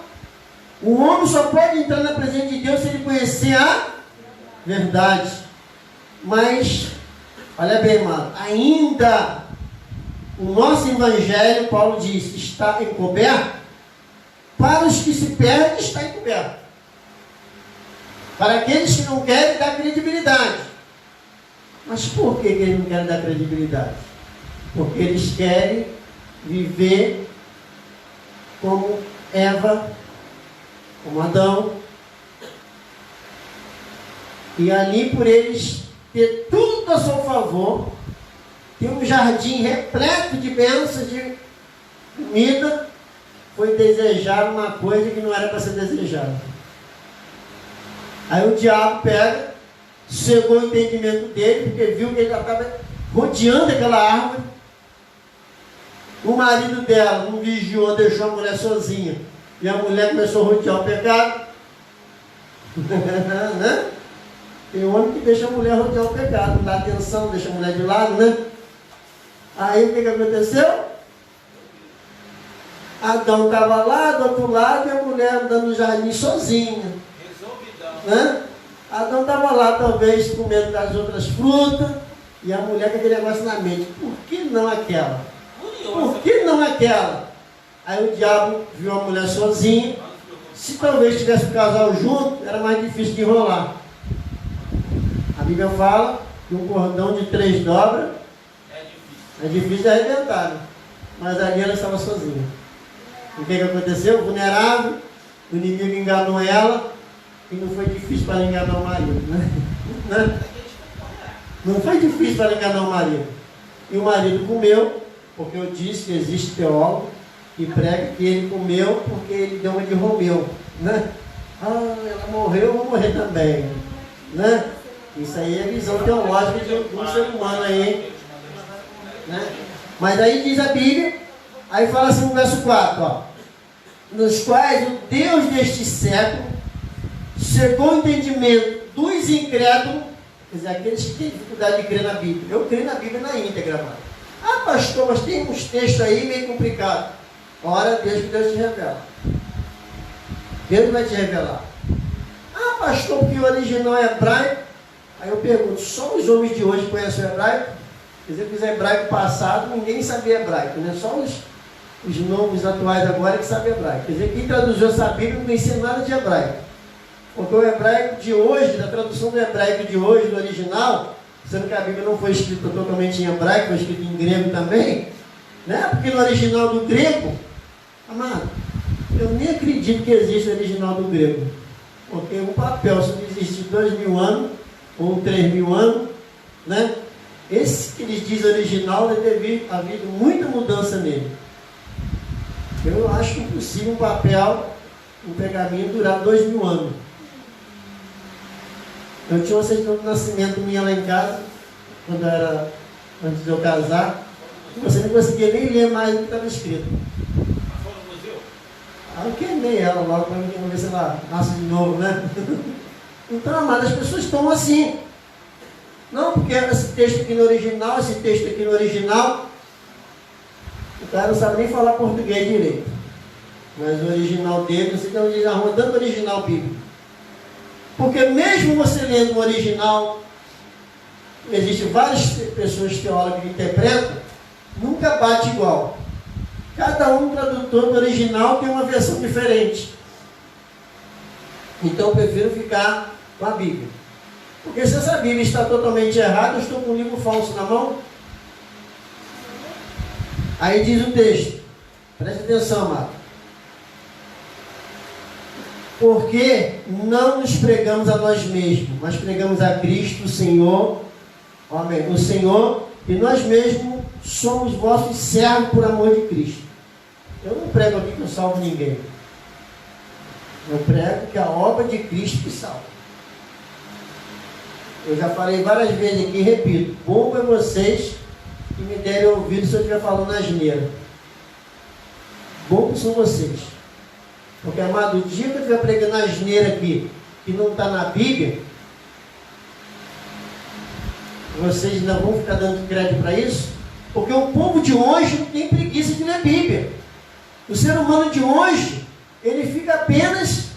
o homem só pode entrar na presença de Deus se ele conhecer a verdade. Mas, olha bem, mano, ainda o nosso evangelho, Paulo diz, está encoberto. Para os que se perdem, está encoberto. Para aqueles que não querem dar credibilidade. Mas por que eles não querem dar credibilidade? Porque eles querem viver como Eva, como Adão. E ali, por eles ter tudo a seu favor, ter um jardim repleto de bênçãos, de comida, foi desejar uma coisa que não era para ser desejada. Aí o diabo pega cegou o entendimento dele, porque viu que ele já estava rodeando aquela árvore. O marido dela não vigiou, deixou a mulher sozinha. E a mulher começou a rodear o pecado. Né? Tem homem que deixa a mulher rodear o pecado, não dá atenção, deixa a mulher de lado, né? Aí o que aconteceu? Adão estava lá do outro lado e a mulher andando no jardim sozinha. Né? Adão estava lá, talvez, comendo das outras frutas, e a mulher com aquele negócio na mente. Por que não aquela? Por que não aquela? Aí o diabo viu a mulher sozinha. Se talvez tivesse o casal junto, era mais difícil de enrolar. A Bíblia fala que um cordão de 3 dobras é difícil de arrebentar. Né? Mas ali ela estava sozinha. O que aconteceu? Vulnerável, o inimigo enganou ela e não foi difícil para enganar o marido. Né? Não foi difícil para enganar o marido. E o marido comeu, porque eu disse que existe teólogo que prega que ele comeu porque ele deu uma de Romeu. Né? Ah, ela morreu, eu vou morrer também. Né? Isso aí é a visão teológica de um ser humano aí. Né? Mas aí diz a Bíblia, aí fala assim no verso 4, ó, nos quais o Deus deste século cegou o entendimento dos incrédulos, quer dizer, aqueles que têm dificuldade de crer na Bíblia. Eu creio na Bíblia na íntegra, mano. Ah, pastor, mas tem uns textos aí meio complicados. Ora a Deus que Deus te revela. Deus vai te revelar. Ah, pastor, porque o original é hebraico. Aí eu pergunto, só os homens de hoje conhecem o hebraico? Quer dizer, que os hebraicos passados, ninguém sabia hebraico, né? Só os novos atuais agora que sabem hebraico. Quer dizer, quem traduziu essa Bíblia não conhecia nada de hebraico. Porque o hebraico de hoje, da tradução do hebraico de hoje, do original, sendo que a Bíblia não foi escrita totalmente em hebraico, foi escrita em grego também, né? Porque no original do grego, amado, eu nem acredito que existe o original do grego. Porque um papel, se não existe 2.000 anos, ou 3.000 anos, né? Esse que eles dizem original, deve ter havido muita mudança nele. Eu acho impossível um papel, um pergaminho durar 2.000 anos. Eu tinha uma certidão de nascimento minha lá em casa, quando era antes de eu casar, e você não conseguia nem ler mais o que estava escrito. Aí eu queimei ela logo para ver se ela nasce de novo, né? Então, amado, as pessoas estão assim. Não, porque esse texto aqui no original, esse texto aqui no original, o cara não sabe nem falar português direito. Mas o original dele, você tem onde arruma tanto original bíblico. Porque mesmo você lendo o original, existem várias pessoas teólogas que interpretam, nunca bate igual. Cada um tradutor do original tem uma versão diferente. Então eu prefiro ficar com a Bíblia. Porque se essa Bíblia está totalmente errada, eu estou com um livro falso na mão. Aí diz o texto, preste atenção, amado. Porque não nos pregamos a nós mesmos, mas pregamos a Cristo, o Senhor, amém, o Senhor, e nós mesmos somos vossos servos por amor de Cristo. Eu não prego aqui que eu salvo ninguém. Eu prego que a obra de Cristo que salva. Eu já falei várias vezes aqui e repito, bom para vocês que me derem ouvido se eu estiver falando asneira. Bom são vocês. Porque, amado, o dia que eu estiver pregando asneira aqui, que não está na Bíblia, vocês não vão ficar dando crédito para isso? Porque o povo de hoje não tem preguiça de ler Bíblia. O ser humano de hoje, ele fica apenas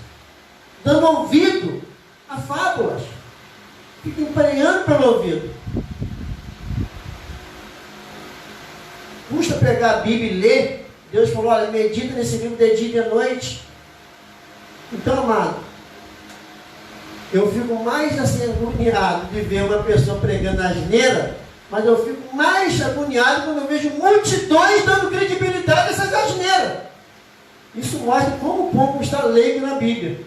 dando ouvido a fábulas. Fica emprenhando pelo ouvido. Custa pegar a Bíblia e ler. Deus falou, olha, medita nesse livro de dia e de noite. Então, amado, eu fico mais assim agoniado de ver uma pessoa pregando asneira, mas eu fico mais agoniado quando eu vejo multidões dando credibilidade a essas asneiras. Isso mostra como o povo está leigo na Bíblia.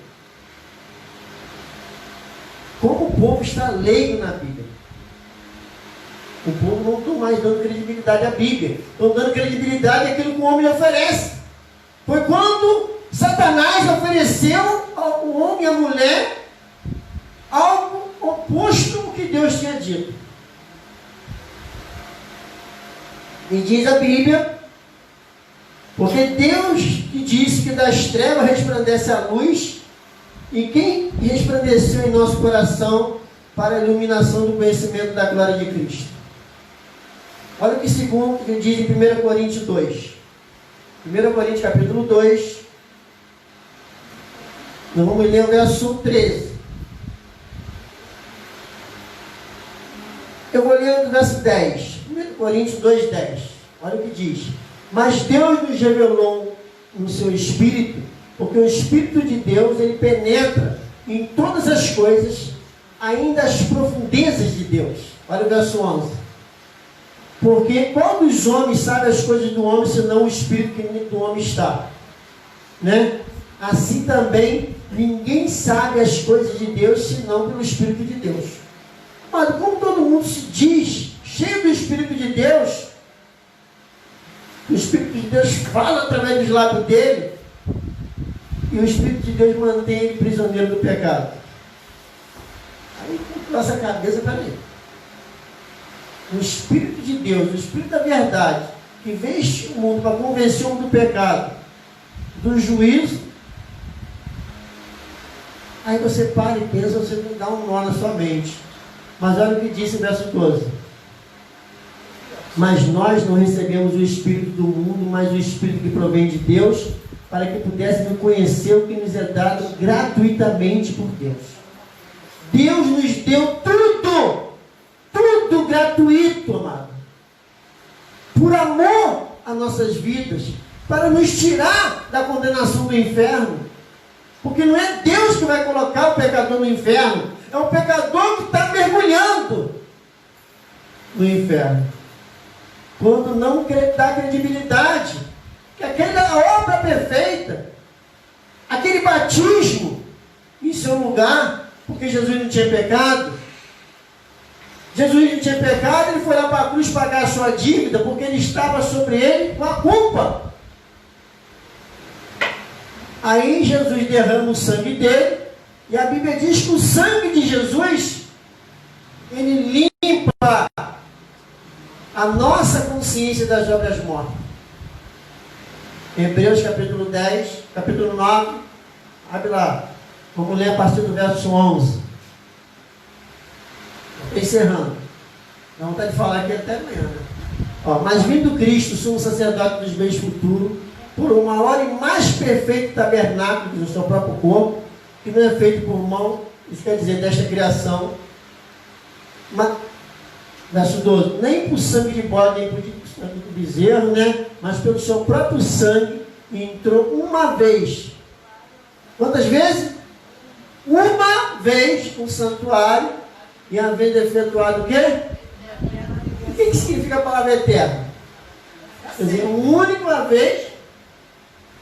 Como o povo está leigo na Bíblia. O povo não está mais dando credibilidade à Bíblia. Estão dando credibilidade àquilo que o homem lhe oferece. Foi quando Satanás ofereceu ao homem e à mulher algo oposto ao que Deus tinha dito. E diz a Bíblia, porque Deus que disse que das trevas resplandece a luz, e quem resplandeceu em nosso coração para a iluminação do conhecimento da glória de Cristo. Olha o que segundo que diz em 1 Coríntios 2. 1 Coríntios capítulo 2. Nós vamos ler o verso 13. Eu vou ler o verso 10. 1 Coríntios 2, 10. Olha o que diz. Mas Deus nos revelou no seu Espírito, porque o Espírito de Deus, ele penetra em todas as coisas, ainda as profundezas de Deus. Olha o verso 11. Porque qual dos homens sabe as coisas do homem, senão o Espírito que do homem está? Né? Assim também, ninguém sabe as coisas de Deus, senão pelo Espírito de Deus. Mas como todo mundo se diz, cheio do Espírito de Deus, o Espírito de Deus fala através dos lábios dele, e o Espírito de Deus mantém ele prisioneiro do pecado. Aí, com nossa cabeça, para mim. O Espírito de Deus, o Espírito da verdade, que vem este mundo para convencer o homem do pecado, do juízo, aí você para e pensa, você não dá um nó na sua mente. Mas olha o que disse o verso 12. Mas nós não recebemos o Espírito do mundo, mas o Espírito que provém de Deus, para que pudéssemos conhecer o que nos é dado gratuitamente por Deus. Deus nos deu tudo gratuito, amado, por amor às nossas vidas, para nos tirar da condenação do inferno, porque não é Deus que vai colocar o pecador no inferno, é o pecador que está mergulhando no inferno, quando não dá credibilidade, que aquela obra perfeita, aquele batismo em seu lugar, porque Jesus não tinha pecado. Jesus não tinha pecado, ele foi lá para a cruz pagar a sua dívida, porque ele estava sobre ele com a culpa. Aí Jesus derrama o sangue dele, e a Bíblia diz que o sangue de Jesus, ele limpa a nossa consciência das obras mortas. Hebreus capítulo 10, capítulo 9, abre lá, vamos ler a partir do verso 11. Encerrando. Dá vontade de falar aqui até amanhã, né? Mas vindo Cristo, sumo sacerdote dos bens futuros, por um maior e mais perfeito tabernáculo do seu próprio corpo, que não é feito por mão, isso quer dizer, desta criação, verso 12, nem por sangue de bode, nem por sangue de bezerro, né? Mas pelo seu próprio sangue, entrou uma vez. Quantas vezes? Uma vez no santuário, e havendo efetuado o quê? O que significa a palavra eterna? Quer dizer, uma única vez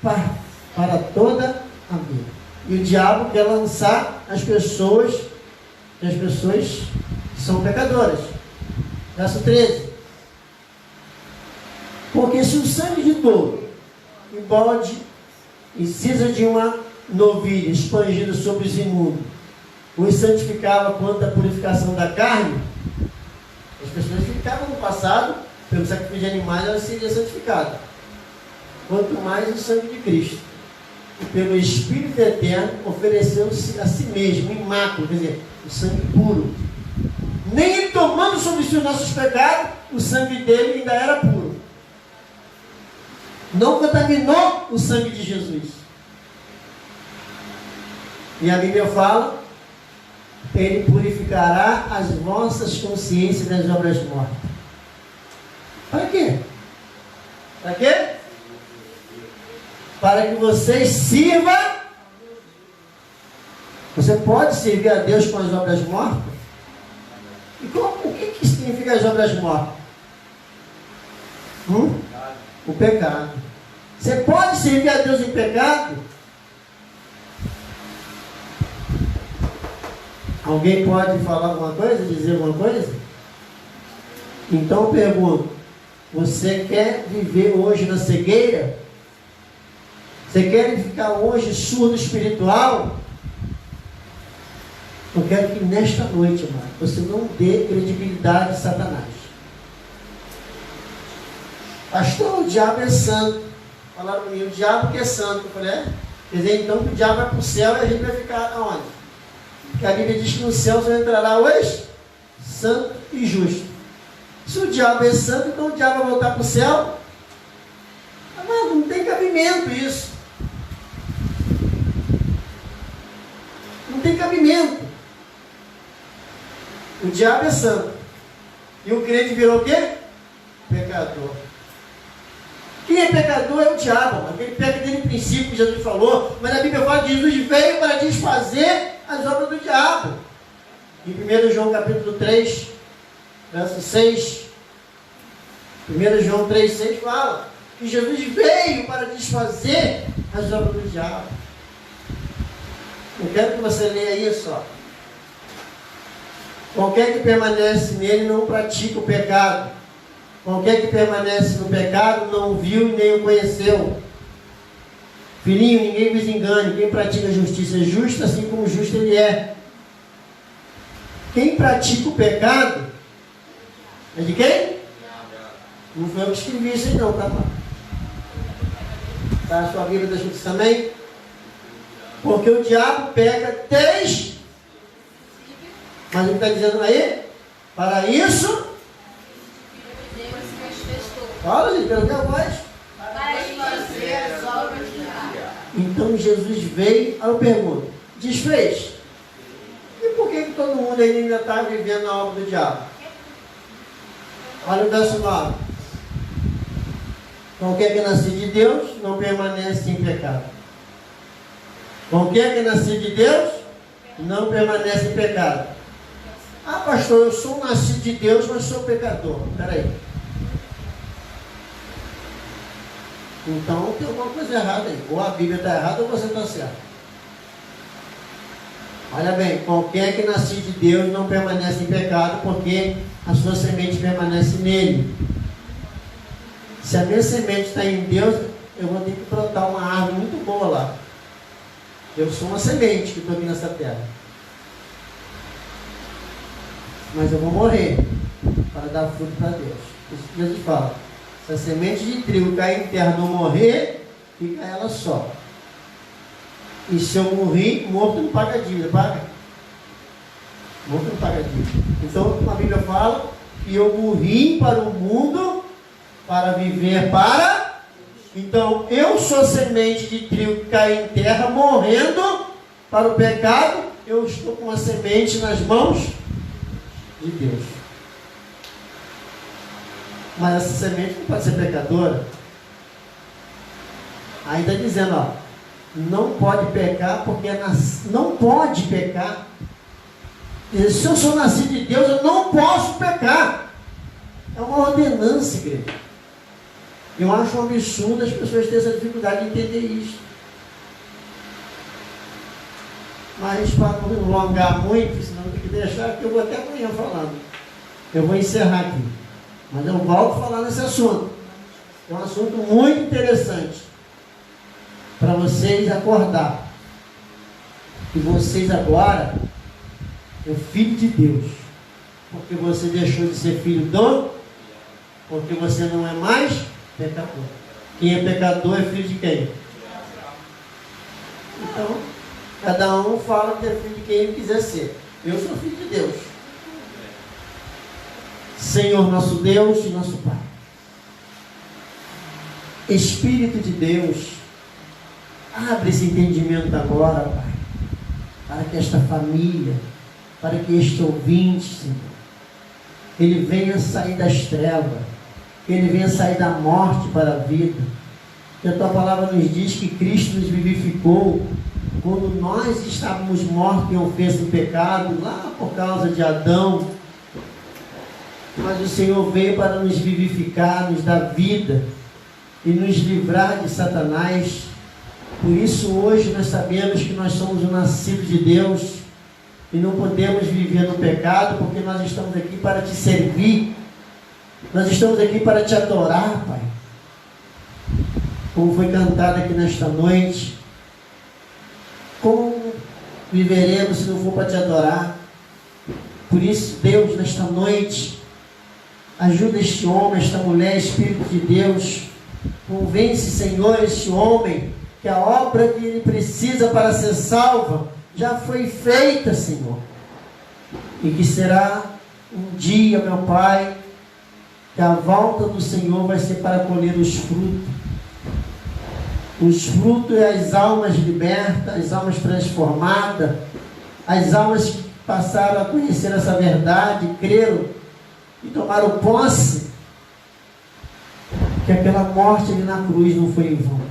para toda a vida. E o diabo quer lançar as pessoas que são pecadoras. Verso 13. Porque se o sangue de touro, e bode, e cinza de uma novilha expangido sobre os imundos, os santificava quanto à purificação da carne, as pessoas que ficavam no passado, pelo sacrifício de animais, elas seriam santificadas. Quanto mais o sangue de Cristo, que pelo Espírito Eterno ofereceu-se a si mesmo, imáculo, quer dizer, o sangue puro. Nem ele tomando sobre si os nossos pecados, o sangue dele ainda era puro. Não contaminou o sangue de Jesus. E a Bíblia fala, ele purificará as vossas consciências das obras mortas. Para quê? Para quê? Para que vocês sirvam. Você pode servir a Deus com as obras mortas? E o que significa as obras mortas? O pecado. Você pode servir a Deus em pecado? Alguém pode falar alguma coisa, dizer alguma coisa? Então eu pergunto, você quer viver hoje na cegueira? Você quer ficar hoje surdo espiritual? Eu quero que nesta noite, irmão, você não dê credibilidade a Satanás. Pastor, o diabo é santo. Falaram comigo, o diabo que é santo. Eu falei, quer dizer, então que o diabo vai para o céu e a gente vai ficar aonde? Porque a Bíblia diz que no céu só entrará hoje santo e justo. Se o diabo é santo, então o diabo vai voltar para o céu? Amado, não tem cabimento isso. Não tem cabimento. O diabo é santo. E o crente virou o quê? Pecador. Quem é pecador é o diabo. Aquele peca desde o princípio, que Jesus falou. Mas a Bíblia fala que Jesus veio para desfazer as obras do diabo. Em 1 João capítulo 3, verso 6. 1 João 3, 6 fala que Jesus veio para desfazer as obras do diabo. Eu quero que você leia isso, ó. Qualquer que permanece nele não pratica o pecado. Qualquer que permanece no pecado não o viu e nem o conheceu. Filhinho, ninguém vos engane. Quem pratica a justiça é justo, assim como justo ele é. Quem pratica o pecado é de quem? Não foi eu que escrevi isso aí não, tá? Tá a sua Bíblia da justiça também? Porque o diabo peca desde... Mas ele está dizendo aí, para isso, fala, gente, pelo que a voz. Para desfazer as obras do diabo. Então Jesus veio, aí eu pergunto, desfez? E por que todo mundo ainda está vivendo a obra do diabo? Olha o verso 9. Qualquer que nasce de Deus não permanece em pecado. Qualquer que nasce de Deus não permanece em pecado. Ah, pastor, eu sou nascido de Deus, mas sou pecador. Espera aí. Então tem alguma coisa errada aí. Ou a Bíblia está errada ou você está certo. Olha bem, qualquer que nasce de Deus não permanece em pecado, porque a sua semente permanece nele. Se a minha semente está em Deus, eu vou ter que brotar uma árvore muito boa lá. Eu sou uma semente que estou aqui nessa terra. Mas eu vou morrer para dar fruto para Deus. Isso que Jesus fala. Se a semente de trigo cair em terra não morrer, fica ela só. E se eu morrer, morto não paga dívida, paga? Morto não paga dívida. Então a Bíblia fala que eu morri para o mundo para viver para... Então eu sou semente de trigo que cai em terra, morrendo para o pecado. Eu estou com uma semente nas mãos de Deus. Mas essa semente não pode ser pecadora. Aí está dizendo, ó, não pode pecar porque não pode pecar. Se eu sou nascido de Deus, eu não posso pecar. É uma ordenança, igreja. Eu acho um absurdo as pessoas terem essa dificuldade de entender isso. Mas para não alongar muito, senão eu tenho que deixar, que eu vou até amanhã falando. Eu vou encerrar aqui. Mas eu volto a falar nesse assunto. É um assunto muito interessante. Para vocês acordar. Que vocês agora é filho de Deus. Porque você deixou de ser filho do... Porque você não é mais pecador. Quem é pecador é filho de quem? Então... Cada um fala que é filho de quem ele quiser ser. Eu sou filho de Deus. Senhor nosso Deus e nosso Pai. Espírito de Deus, abre esse entendimento agora, Pai. Para que esta família, para que este ouvinte, Senhor, ele venha sair das trevas, que ele venha sair da morte para a vida. Que a Tua palavra nos diz que Cristo nos vivificou quando nós estávamos mortos em ofensa e pecado, lá por causa de Adão. Mas o Senhor veio para nos vivificar, nos dar vida e nos livrar de Satanás. Por isso hoje nós sabemos que nós somos o nascido de Deus e não podemos viver no pecado, porque nós estamos aqui para Te servir. Nós estamos aqui para Te adorar, Pai. Como foi cantado aqui nesta noite, como viveremos se não for para te adorar. Por isso, Deus, nesta noite, ajuda este homem, esta mulher, Espírito de Deus. Convence, Senhor, este homem, que a obra que ele precisa para ser salva já foi feita, Senhor. E que será um dia, meu Pai, que a volta do Senhor vai ser para colher os frutos. Os frutos é as almas libertas, as almas transformadas, as almas que passaram a conhecer essa verdade, creram e tomaram posse que aquela morte ali na cruz não foi em vão.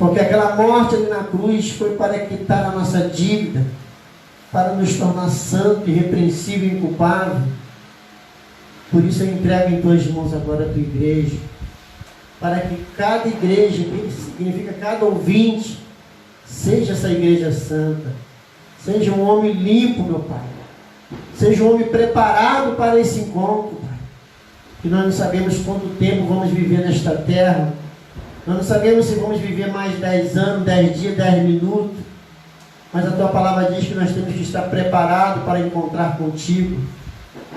Porque aquela morte ali na cruz foi para quitar a nossa dívida, para nos tornar santo, irrepreensível e inculpável. Por isso eu entrego em tuas mãos agora a tua igreja, para que cada igreja, que significa cada ouvinte, seja essa igreja santa, seja um homem limpo, meu Pai, seja um homem preparado para esse encontro, Pai. Que nós não sabemos quanto tempo vamos viver nesta terra, nós não sabemos se vamos viver mais 10 anos, 10 dias, 10 minutos, mas a tua palavra diz que nós temos que estar preparados para encontrar contigo.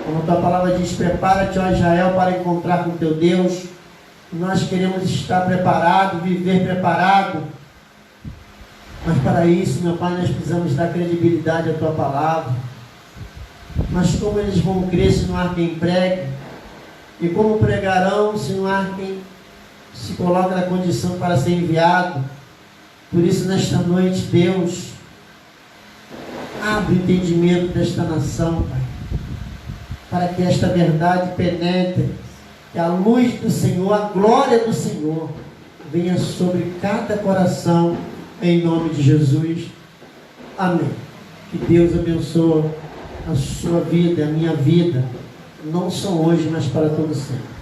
Como a tua palavra diz, prepara-te, ó Israel, para encontrar com teu Deus. Nós queremos estar preparados, viver preparado. Mas para isso, meu Pai, nós precisamos dar credibilidade à tua palavra. Mas como eles vão crer se não há quem pregue? E como pregarão se não há quem se coloque na condição para ser enviado? Por isso, nesta noite, Deus, abre o entendimento desta nação, Pai, para que esta verdade penetre, que a luz do Senhor, a glória do Senhor, venha sobre cada coração, em nome de Jesus. Amém. Que Deus abençoe a sua vida, a minha vida, não só hoje, mas para todo sempre.